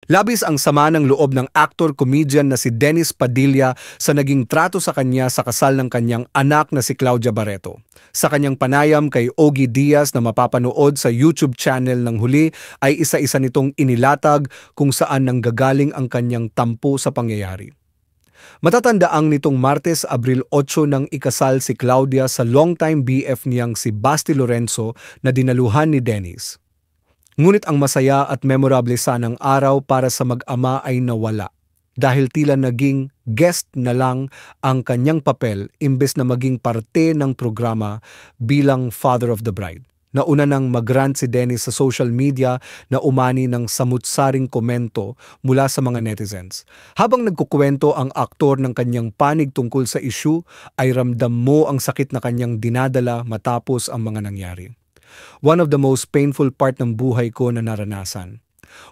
Labis ang sama ng loob ng actor-comedian na si Dennis Padilla sa naging trato sa kanya sa kasal ng kanyang anak na si Claudia Barreto. Sa kanyang panayam kay Ogie Diaz na mapapanood sa YouTube channel ng huli ay isa-isa nitong inilatag kung saan nanggagaling ang kanyang tampo sa pangyayari. Matatandaang nitong Martes, Abril 8 nang ikasal si Claudia sa longtime BF niyang si Basti Lorenzo na dinaluhan ni Dennis. Ngunit ang masaya at memorable sanang araw para sa mag-ama ay nawala dahil tila naging guest na lang ang kanyang papel imbes na maging parte ng programa bilang father of the bride. Nauna nang mag-rant si Dennis sa social media na umani ng samut-saring komento mula sa mga netizens. Habang nagkukwento ang aktor ng kanyang panig tungkol sa issue, ay ramdam mo ang sakit na kanyang dinadala matapos ang mga nangyari. One of the most painful part ng buhay ko na naranasan.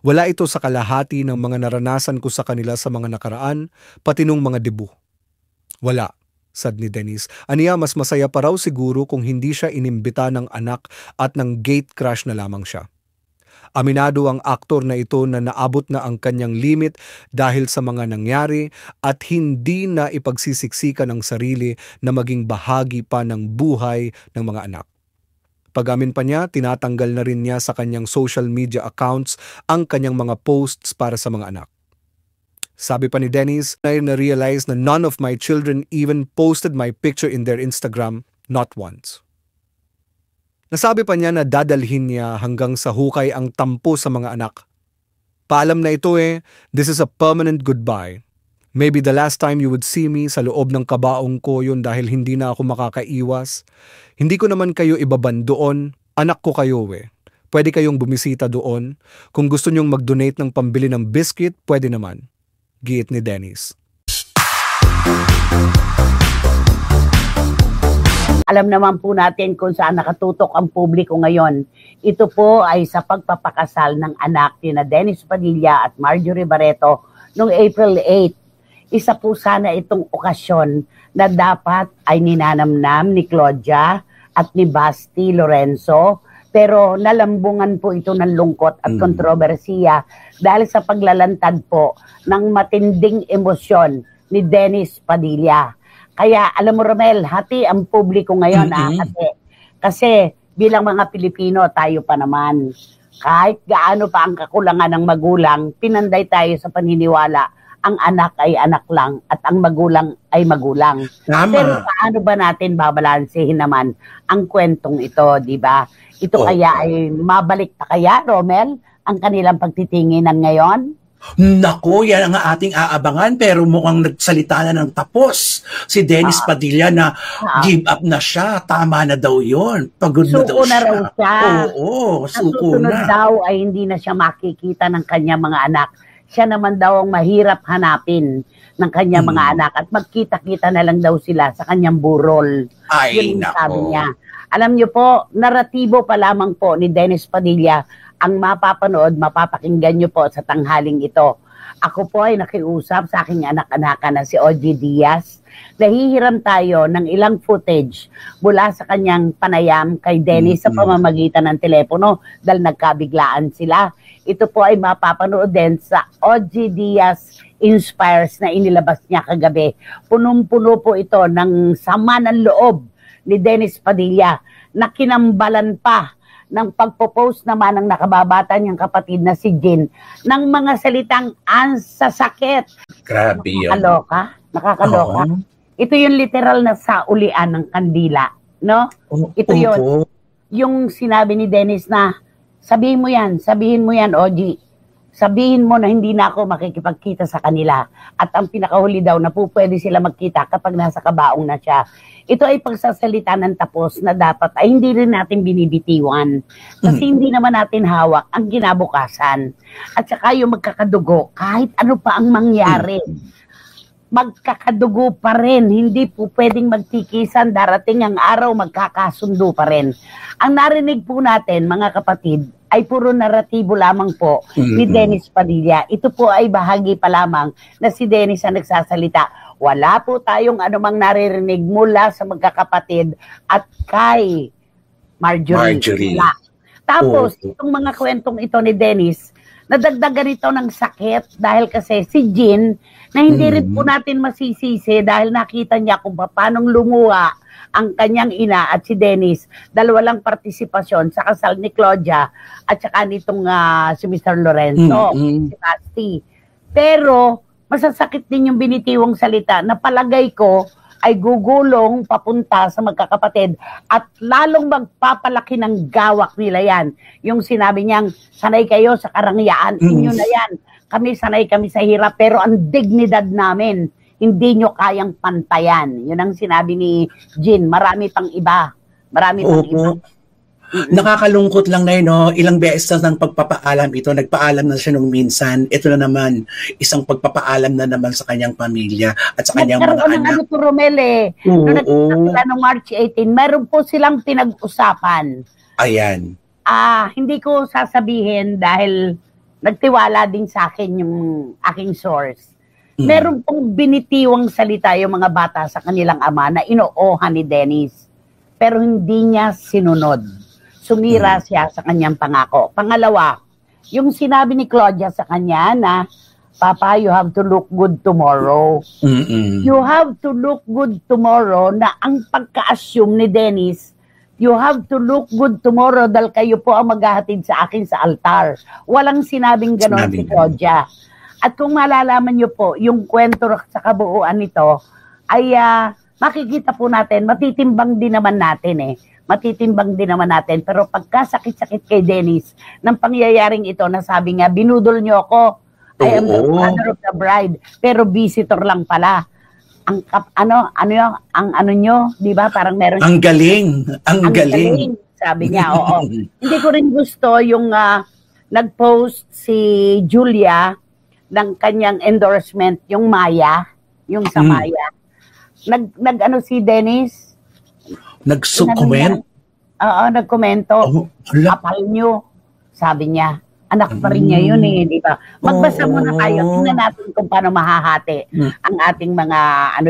Wala ito sa kalahati ng mga naranasan ko sa kanila sa mga nakaraan, pati nung mga debut. Wala, sad ni Dennis. Aniya, mas masaya pa raw siguro kung hindi siya inimbita ng anak at ng gate crash na lamang siya. Aminado ang aktor na ito na naabot na ang kanyang limit dahil sa mga nangyari at hindi na ipagsisiksikan ang sarili na maging bahagi pa ng buhay ng mga anak. Pag-amin pa niya, tinatanggal na rin niya sa kanyang social media accounts ang kanyang mga posts para sa mga anak. Sabi pa ni Dennis, I na-realize na none of my children even posted my picture in their Instagram, not once. Nasabi pa niya na dadalhin niya hanggang sa hukay ang tampo sa mga anak. Paalam na ito this is a permanent goodbye. Maybe the last time you would see me sa loob ng kabaong ko yun dahil hindi na ako makakaiwas. Hindi ko naman kayo ibaban doon, anak ko kayo Pwede kayong bumisita doon. Kung gusto nyong mag-donate ng pambili ng biscuit, pwede naman. Giit ni Dennis. Alam naman po natin kung saan nakatutok ang publiko ngayon. Ito po ay sa pagpapakasal ng anak ni Dennis Padilla at Marjorie Barreto noong April 8. Isa po sana itong okasyon na dapat ay ninanamnam ni Claudia at ni Basti Lorenzo, pero nalambungan po ito ng lungkot at kontrobersiya dahil sa paglalantad po ng matinding emosyon ni Dennis Padilla. Kaya alam mo Romel, hati ang publiko ngayon kasi bilang mga Pilipino tayo pa naman. Kahit gaano pa ang kakulangan ng magulang, pinanday tayo sa paniniwala ang anak ay anak lang at ang magulang ay magulang. Tama. Pero paano ba natin babalansehin naman ang kwentong ito, di ba? Ito kaya ay mabalik pa kaya, Romel, ang kanilang pagtitinginan ngayon? Naku, yan ang ating aabangan pero mukhang nagsalita na ng tapos si Dennis Padilla na give up na siya. Tama na daw yon. Pagod na daw siya. Raw siya. Oo, suko na. Daw ay hindi na siya makikita ng kanyang mga anak. Siya naman daw ang mahirap hanapin ng kanyang mga anak at magkita-kita na lang daw sila sa kanyang burol. Ay, yun nako. Sabi niya. Alam niyo po, naratibo pa lamang po ni Dennis Padilla ang mapapanood, mapapakinggan niyo po sa tanghaling ito. Ako po ay nakiusap sa aking anak-anakan na si Ogie Diaz. Nahihiram tayo ng ilang footage mula sa kanyang panayam kay Dennis sa pamamagitan ng telepono dahil nagkabiglaan sila. Ito po ay mapapanood din sa Ogie Diaz Inspires na inilabas niya kagabi. Punong-puno po ito ng sama ng loob ni Dennis Padilla na kinambalan pa ng pagpo-post naman ng nakababata niyang kapatid na si Jean ng mga salitang ansasakit. Grabe yun. Nakakaloka. Ito yung literal na saulian ng kandila, no? Ito yun. Yung sinabi ni Dennis na sabihin mo yan, Ogie. Sabihin mo na hindi na ako makikipagkita sa kanila. At ang pinakahuli daw na po pwede sila magkita kapag nasa kabaong na siya. Ito ay pagsasalita ng tapos na dapat ay hindi rin natin binibitiwan. Kasi hindi naman natin hawak ang kinabukasan. At saka yung magkakadugo, kahit ano pa ang mangyari, magkakadugo pa rin. Hindi po pwedeng magtikisan. Darating ang araw, magkakasundo pa rin. Ang narinig po natin, mga kapatid, ay puro naratibo lamang po ni Dennis Padilla. Ito po ay bahagi pa lamang na si Dennis ang nagsasalita. Wala po tayong anumang naririnig mula sa magkakapatid at kay Marjorie. Tapos, itong mga kwentong ito ni Dennis, nadagdagan ito ng sakit dahil kasi si Jean, na hindi rin po natin masisisi dahil nakita niya kung paano lumuha ang kanyang ina at si Dennis, dalawa lang partisipasyon sa kasal ni Claudia at saka nitong si Mr. Lorenzo, si Basti. Pero masasakit din yung binitiwang salita na palagay ko ay gugulong papunta sa magkakapatid at lalong magpapalaki ng gawak nila yan. Yung sinabi niyang, sanay kayo sa karangyaan, inyo na yan. Kami sanay kami sa hirap, pero ang dignidad namin, hindi nyo kayang pantayan. Yun ang sinabi ni Jean. Marami pang iba. Marami pang iba. Nakakalungkot lang na yun, no? Ilang beses na ng pagpapaalam ito, nagpaalam na siya nung minsan. Ito na naman, isang pagpapaalam na naman sa kanyang pamilya at sa kanyang mga anak. Ano to, Romel, nung nagkita sila noong March 18, meron po silang pinag-usapan. Ayan. Hindi ko sasabihin dahil nagtiwala din sa akin yung aking source. Meron pong binitiwang salita yung mga bata sa kanilang ama na inoohan ni Dennis. Pero hindi niya sinunod. Sumira siya sa kanyang pangako. Pangalawa, yung sinabi ni Claudia sa kanya na, Papa, you have to look good tomorrow. You have to look good tomorrow na ang pagka-assume ni Dennis, you have to look good tomorrow dahil kayo po ang maghahatid sa akin sa altar. Walang sinabing ganon si Claudia. At kung malalaman niyo po, yung kwento sa kabuuan nito, ay makikita po natin, matitimbang din naman natin matitimbang din naman natin. Pero pagkasakit-sakit kay Dennis, ng pangyayaring ito na sabi nga, binudol niyo ako, I am the father of the bride, pero visitor lang pala. Ang ano nyo, di ba? Parang meron. Ang galing. Ang galing. Sabi niya, oo. Hindi ko rin gusto yung nag-post si Julia ng kanyang endorsement, yung Maya, yung sa Maya. Nag-ano si Dennis? Nag-comment? Oo, nagkomento. Kapal nyo, sabi niya. Anak pa rin niya yun di ba? Magbasa muna tayo. Tingnan natin kung paano mahahati ang ating mga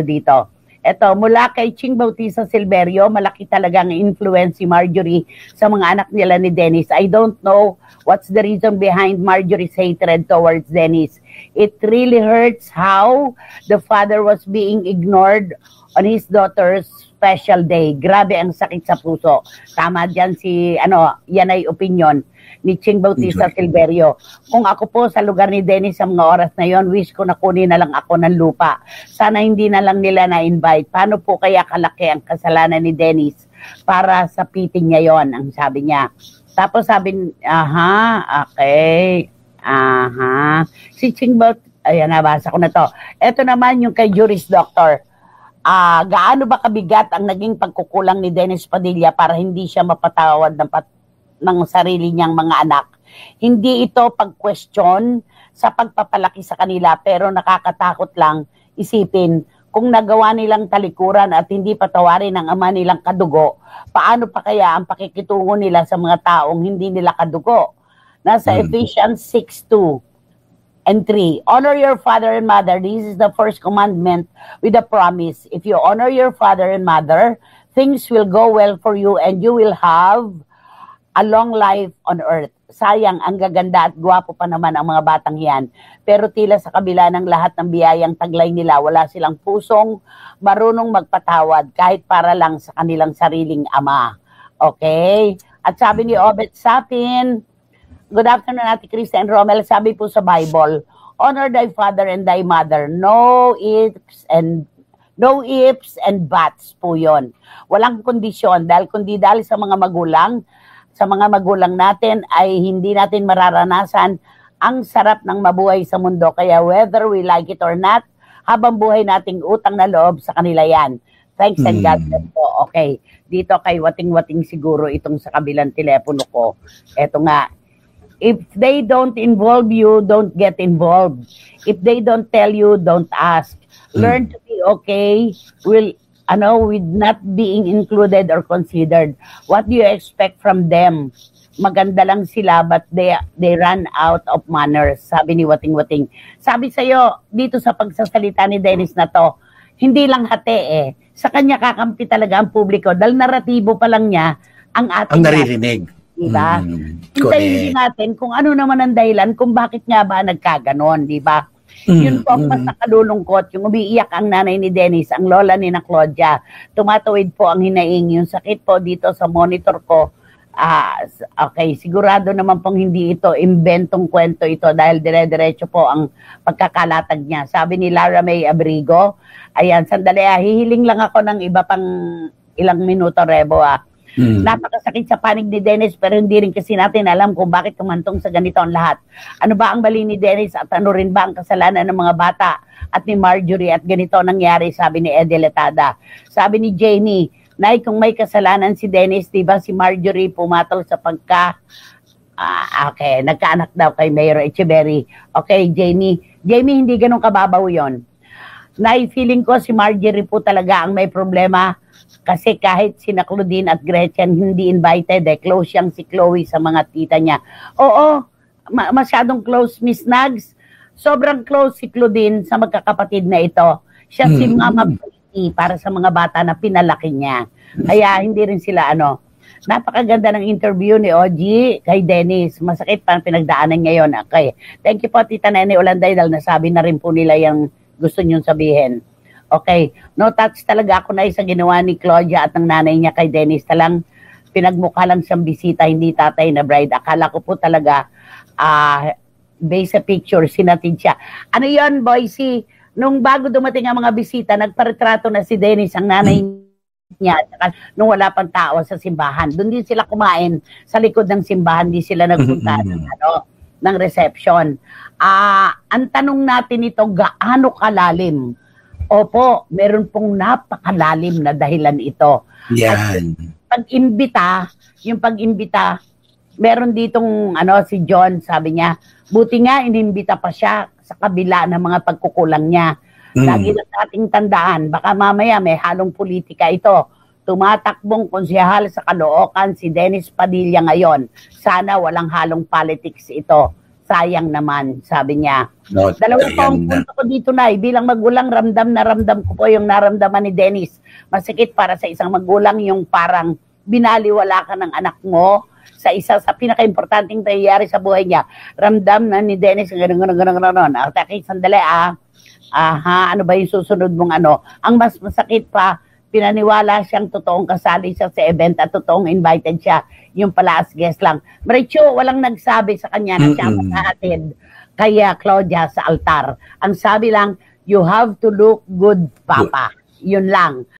dito. Ito, mula kay Ching Bautista Silverio, malaki talaga ang influence si Marjorie sa mga anak nila ni Dennis. I don't know what's the reason behind Marjorie's hatred towards Dennis. It really hurts how the father was being ignored on his daughter's special day. Grabe ang sakit sa puso. Tama dyan yan ay opinion ni Ching Bautista Silverio. Kung ako po sa lugar ni Dennis sa mga oras na yon, wish ko na kunin na lang ako ng lupa. Sana hindi na lang nila na-invite. Paano po kaya kalaki ang kasalanan ni Dennis para sa piting niya yon, ang sabi niya. Tapos sabi, okay. Si Ching Bautista, ayan, nabasa ko na to. Ito naman yung kay Juris Doctor. Gaano ba kabigat ang naging pagkukulang ni Dennis Padilla para hindi siya mapatawad ng sarili niyang mga anak? Hindi ito pag-question sa pagpapalaki sa kanila, pero nakakatakot lang isipin kung nagawa nilang talikuran at hindi patawarin ng ama nilang kadugo, paano pa kaya ang pakikitungo nila sa mga taong hindi nila kadugo? Nasa Ephesians 6:2 and 3, honor your father and mother. This is the first commandment with a promise. If you honor your father and mother, things will go well for you and you will have a long life on earth. Sayang, ang gaganda at gwapo pa naman ang mga batang yan. Pero tila sa kabila ng lahat ng biyayang taglay nila, wala silang pusong marunong magpatawad kahit para lang sa kanilang sariling ama. Okay? At sabi ni Obet Sapin, good afternoon, Ate Krista and Romel. Sabi po sa Bible, honor thy father and thy mother. No ifs and buts po yun. Walang kondisyon dahil sa mga magulang natin ay hindi natin mararanasan ang sarap ng mabuhay sa mundo. Kaya whether we like it or not, habang buhay nating utang na loob sa kanila yan. Thanks and God bless po. Okay, dito kay wating-wating siguro itong sa kabilang telepono ko. Eto nga, if they don't involve you, don't get involved. If they don't tell you, don't ask. Learn to be okay with not being included or considered. What do you expect from them? Maganda lang sila but they run out of manners, sabi ni Wating-Wating. Sabi sa'yo, dito sa pagsasalita ni Dennis na to, hindi lang hati Sa kanya kakampi talaga ang publiko dahil naratibo pa lang niya ang ating naririnig. Di ba? Correct. Hintayin din natin kung ano naman ang dahilan kung bakit nga ba nagkaganon, di ba? Yun po ang mas nakalulungkot, yung umiiyak ang nanay ni Dennis, ang lola ni na Claudia. Tumatuwid po ang hinaing, yung sakit po dito sa monitor ko. Okay, sigurado naman pong hindi ito imbentong kwento ito dahil dire-diretso po ang pagkakalatag niya. Sabi ni Lara May Abrigo, ayan, sandali, hihiling lang ako ng iba pang ilang minuto, Rebo. Napakasakit sa panig ni Dennis pero hindi rin kasi natin alam kung bakit tumantong sa ganito ang lahat. Ano ba ang mali ni Dennis at ano rin ba ang kasalanan ng mga bata at ni Marjorie at ganito nangyari, sabi ni Eddie Letada. Sabi ni Jamie, Nay, kung may kasalanan si Dennis, di ba si Marjorie pumatol sa okay, nagkaanak daw kay Mayor Echeverry. Okay, Jamie, hindi ganun kababaw yon. Nay, feeling ko si Marjorie po talaga ang may problema kasi kahit sina Claudine at Gretchen hindi invited, close siyang si Chloe sa mga tita niya. Oo, masyadong close, Miss Nags. Sobrang close si Claudine sa magkakapatid na ito. Siya si Mama para sa mga bata na pinalaki niya. Kaya hindi rin sila napakaganda ng interview ni Ogie kay Dennis. Masakit pa ang pinagdaanan ngayon. Okay. Thank you po, Tita Nene Olanday, dahil nasabi na rin po nila yung gusto niyong sabihin. Okay. No touch talaga ako na sa ginawa ni Claudia at ng nanay niya kay Dennis. Talang pinagmukha lang siyang bisita, hindi tatay na bride. Akala ko po talaga based sa picture, sinatid siya. Ano yun, Boycie? Nung bago dumating ang mga bisita, nagparetrato na si Dennis, ang nanay niya, at nung wala pang tao sa simbahan. Doon din sila kumain sa likod ng simbahan, di sila nagpunta ng reception. Ang tanong natin ito, gaano kalalim? Opo, meron pong napakalalim na dahilan ito. Yan. At yung pag-imbita, meron ditong si John, sabi niya, buti nga inimbita pa siya sa kabila ng mga pagkukulang niya. Lagi na ating tandaan, baka mamaya may halong politika ito. Tumatakbong konsehal sa Caloocan si Dennis Padilla ngayon. Sana walang halong politics ito. Sayang naman, sabi niya. Dalawa po ang punto ko dito, Nay. Bilang magulang, ramdam ko po yung naramdaman ni Dennis. Masikip para sa isang magulang yung parang binaliwala ka ng anak mo sa isa sa pinaka-importanting nangyayari sa buhay niya. Ramdam na ni Dennis, gano'n. Okay, sandali ano ba yung susunod mong Ang mas masakit pa, pinaniwala siyang totoong kasali siya sa event at totoong invited siya. Yung pala as guest lang. Maricho, walang nagsabi sa kanya na siya maghahatid kaya Claudia sa altar. Ang sabi lang, you have to look good, Papa. Yun lang.